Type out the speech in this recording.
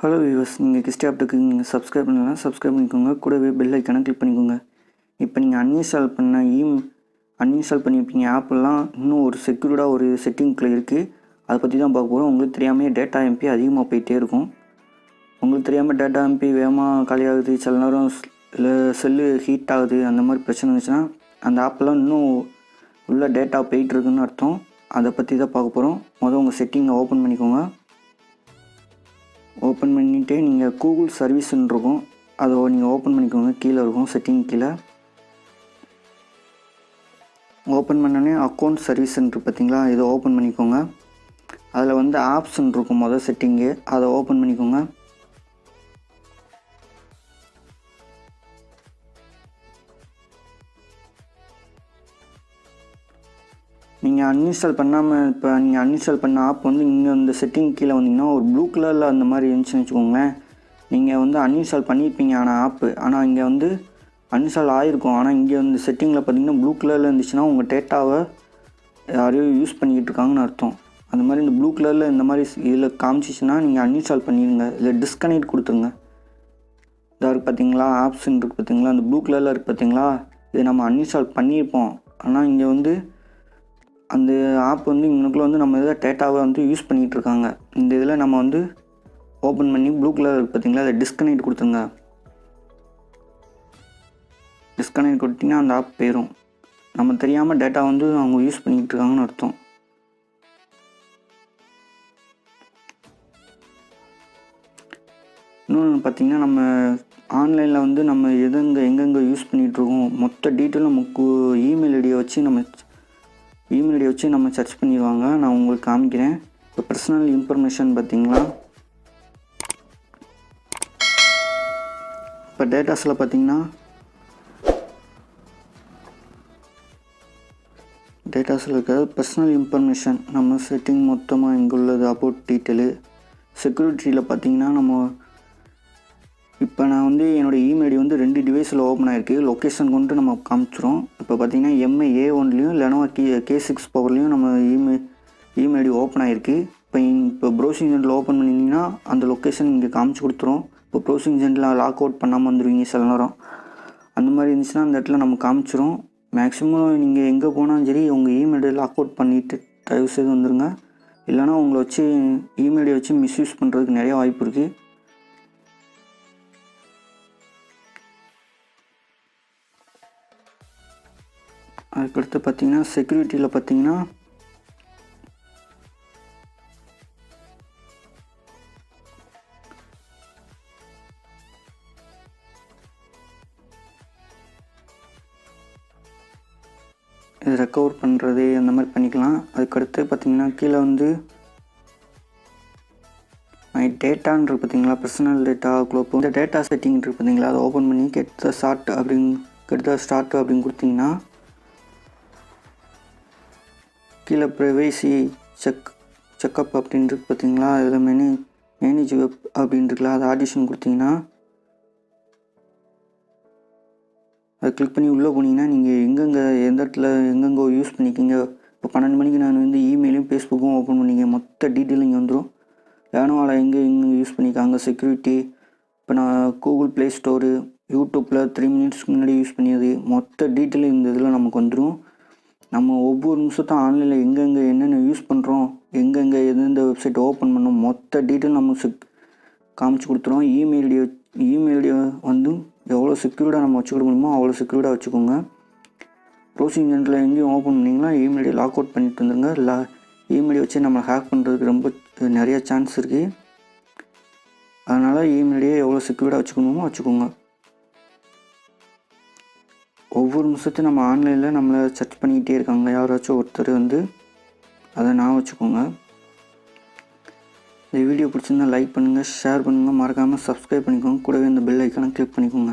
Hello viewers, நீங்கள் கிஸ்டி ஆப்டுக்கு நீங்கள் subscribe பண்ணலாம், சப்ஸ்கிரைப் பண்ணிக்கோங்க. கூடவே பெல் ஐக்கானை கிளிக் பண்ணிக்கோங்க. இப்போ நீங்கள் அன்இன்ஸ்டால் பண்ணியிருப்பீங்க ஆப்பெல்லாம் இன்னும் ஒரு செக்யூர்டாக ஒரு செட்டிங்கில் இருக்குது. அதை பற்றி தான் பார்க்க போகிறோம். உங்களுக்கு தெரியாமல் டேட்டா எம்பி அதிகமாக போயிட்டே இருக்கும். உங்களுக்கு தெரியாமல் டேட்டா எம்பி வேகமாக காலியாகுது, சில நேரம் இல்லை செல்லு ஹீட் ஆகுது, அந்த மாதிரி பிரச்சனை இருந்துச்சுன்னா அந்த ஆப்பெல்லாம் இன்னும் உள்ள டேட்டா போயிட்டுருக்குன்னு அர்த்தம். அதை பற்றி தான் பார்க்க போகிறோம். முதல் உங்கள் செட்டிங்கை ஓப்பன் பண்ணிக்கோங்க. ஓப்பன் பண்ணிவிட்டு நீங்கள் கூகுள் சர்வீஸ்ன்னு இருக்கும், அதை நீங்கள் ஓப்பன் பண்ணிக்கோங்க. கீழே இருக்கும் செட்டிங் கீழே. ஓப்பன் பண்ணோடனே அக்கௌண்ட் சர்வீஸ்ன்னு பார்த்தீங்களா, இதை ஓப்பன் பண்ணிக்கோங்க. அதில் ஆப்ஸ்ன்னு இருக்கும் முதல் செட்டிங்கு, அதை ஓப்பன் பண்ணிக்கோங்க. நீங்கள் அன்இன்ஸ்டால் பண்ணாமல் இப்போ நீங்கள் அன்இன்ஸ்டால் பண்ண ஆப் இங்கே இந்த செட்டிங் கீழே வந்தீங்கன்னா ஒரு ப்ளூ கலரில் அந்த மாதிரி இருந்துச்சுன்னு வச்சுக்கோங்களேன். நீங்கள் அன்இன்ஸ்டால் பண்ணியிருப்பீங்க ஆனால் இங்கே அன்இன்ஸ்டால் ஆகிருக்கும். ஆனால் இங்கே செட்டிங்கில் பார்த்தீங்கன்னா ப்ளூ கலரில் இருந்துச்சுன்னா உங்கள் டேட்டாவை யாரையோ யூஸ் பண்ணிக்கிட்டு இருக்காங்கன்னு அர்த்தம். அந்த மாதிரி இந்த ப்ளூ கலரில் இந்த மாதிரி இதில் காமிச்சிச்சுன்னா நீங்கள் அன்இன்ஸ்டால் பண்ணிடுங்க, இல்லை டிஸ்கனெக்ட் கொடுத்துருங்க. இதாக இருக்குது பார்த்தீங்களா, ஆப்ஸ்ன்னு இருக்குது பார்த்தீங்களா, அந்த ப்ளூ கலரில் இருக்குது பார்த்தீங்களா, இதை நம்ம அன்இன்ஸ்டால் பண்ணியிருப்போம். ஆனால் இங்கே அந்த ஆப் இங்கனுக்குள்ளே நம்ம இதில் டேட்டாவை யூஸ் பண்ணிகிட்ருக்காங்க. இந்த இதில் நம்ம ஓப்பன் பண்ணி ப்ளூ கலர் இருக்குது பார்த்தீங்களா, அதை டிஸ்கனெக்ட் கொடுத்துருங்க. டிஸ்கனெக்ட் கொடுத்திங்கன்னா அந்த ஆப் போயிடும். நம்ம தெரியாமல் டேட்டா அவங்க யூஸ் பண்ணிக்கிட்டு இருக்காங்கன்னு அர்த்தம். இன்னொன்று பார்த்திங்கன்னா, நம்ம ஆன்லைனில் நம்ம எங்கெங்கே யூஸ் பண்ணிகிட்ருக்கோம் மொத்த டீட்டெயிலும் நமக்கு இமெயில் ஐடியை வச்சு நம்ம சர்ச் பண்ணிடுவாங்க. நான் உங்களுக்கு காமிக்கிறேன். இப்போ பர்சனல் இன்ஃபர்மேஷன் பார்த்திங்களா, இப்போ டேட்டாஸில் பார்த்திங்கன்னா டேட்டாஸில் இருக்கிறது பர்சனல் இன்ஃபர்மேஷன் நம்ம செட்டிங் மொத்தமாக இங்கே உள்ளது. அபவுட் டீட்டெயிலு செக்யூரிட்டியில் பார்த்திங்கன்னா இப்போ நான் என்னோடய இமெயில் ஐடி 2 டிவைஸில் ஓப்பன் ஆகிருக்கு. லொக்கேஷன் நம்ம காமிச்சிரும். இப்போ பார்த்திங்கன்னா MI-A1லேயும் இல்லைனா K6 பவர்லேயும் நம்ம இமெயில் ஐடி ஓப்பன் ஆகிருக்கு. இப்போ ப்ரௌசிங் ஜென்டில் ஓப்பன் பண்ணிங்கன்னா அந்த லொக்கேஷன் இங்கே காமிச்சு கொடுத்துரும். இப்போ ப்ரௌசிங் ஜென்டில் லாக் அவுட் பண்ணாமல் வந்துடுவீங்க சில நேரம். அந்த மாதிரி இருந்துச்சுன்னா அந்த இடத்துல நம்ம காமிச்சிரும். மேக்ஸிமம் நீங்கள் எங்கே போனாலும் சரி உங்கள் இமெயில் ஐடி லாக் அவுட் பண்ணிவிட்டு தயவு செய்து வந்துடுங்க. இல்லைனா உங்களை வச்சு இமெயில் ஐடியை வச்சு மிஸ்யூஸ் பண்ணுறதுக்கு நிறைய வாய்ப்பு இருக்குது. அதுக்கடுத்து பார்த்திங்கன்னா செக்யூரிட்டியில் பார்த்திங்கன்னா இது ரெக்கவர் பண்ணுறது அந்த மாதிரி பண்ணிக்கலாம். அதுக்கடுத்து பார்த்திங்கன்னா கீழே மை டேட்டான்னு இருக்குது பார்த்தீங்களா, பர்சனல் டேட்டா குளோப். இந்த டேட்டா செட்டிங் இருக்குது பார்த்தீங்களா, அதை ஓப்பன் பண்ணி கெட் ஸ்டார்ட் அப்படின்னு கொடுத்திங்கன்னா கீழே ப்ரைவேசி செக்அப் அப்படின்றது பார்த்தீங்களா, இதில் மேனேஜ் வெப் அப்படின்ட்டுருக்குல, அதை ஆடிஷன் கொடுத்தீங்கன்னா அதை கிளிக் பண்ணி உள்ளே போனீங்கன்னா நீங்கள் எந்த இடத்துல எங்கெங்கே யூஸ் பண்ணிக்கிங்க. இப்போ 12 மணிக்கு நான் இமெயிலும் ஃபேஸ்புக்கும் ஓப்பன் பண்ணிங்க, மொத்த டீட்டெயில் இங்கே வந்துடும். வேணும்ல எங்கே யூஸ் பண்ணிக்காங்க செக்யூரிட்டி. இப்போ நான் கூகுள் ப்ளே ஸ்டோரு, யூடியூப்பில் 3 மினிட்ஸ்க்கு முன்னாடி யூஸ் பண்ணியது மொத்த டீட்டெயில் இந்த இதில் நமக்கு வந்துடும். நம்ம ஒவ்வொரு நிமிஷத்தும் ஆன்லைனில் எங்கெங்கே என்னென்ன யூஸ் பண்ணுறோம், எங்கெங்கே எந்தெந்த வெப்சைட் ஓப்பன் பண்ணோம் மொத்த டீட்டெயில் நம்ம காமிச்சு கொடுத்துருவோம். இமெயில் ஐடியை எவ்வளோ செக்யூர்டாக நம்ம வச்சுக்கிட முடியுமோ அவ்வளோ செக்யூர்டாக வச்சுக்கோங்க. ப்ரௌசிங் ஜென்டில் எங்கேயும் ஓப்பன் பண்ணிங்கன்னா இமெயில் ஐடியை லாக் அவுட் பண்ணிட்டு வந்துடுங்க. இல்லை இமெயில் வச்சு நம்ம ஹேக் பண்ணுறதுக்கு ரொம்ப நிறைய சான்ஸ் இருக்குது. அதனால் இமெயில் ஐடியை எவ்வளோ செக்யூர்டாக வச்சுக்கணுமோ வச்சுக்கோங்க. ஒவ்வொரு நிமிஷத்தையும் நம்ம ஆன்லைனில் நம்மளை சர்ச் பண்ணிக்கிட்டே இருக்காங்க யாராச்சும் ஒருத்தர், அதை நான் வச்சுக்கோங்க. இந்த வீடியோ பிடிச்சிருந்தால் லைக் பண்ணுங்கள், ஷேர் பண்ணுங்கள், மறக்காமல் சப்ஸ்கிரைப் பண்ணிக்கோங்க. கூடவே இந்த பெல் ஐக்கானை கிளிக் பண்ணிக்கோங்க.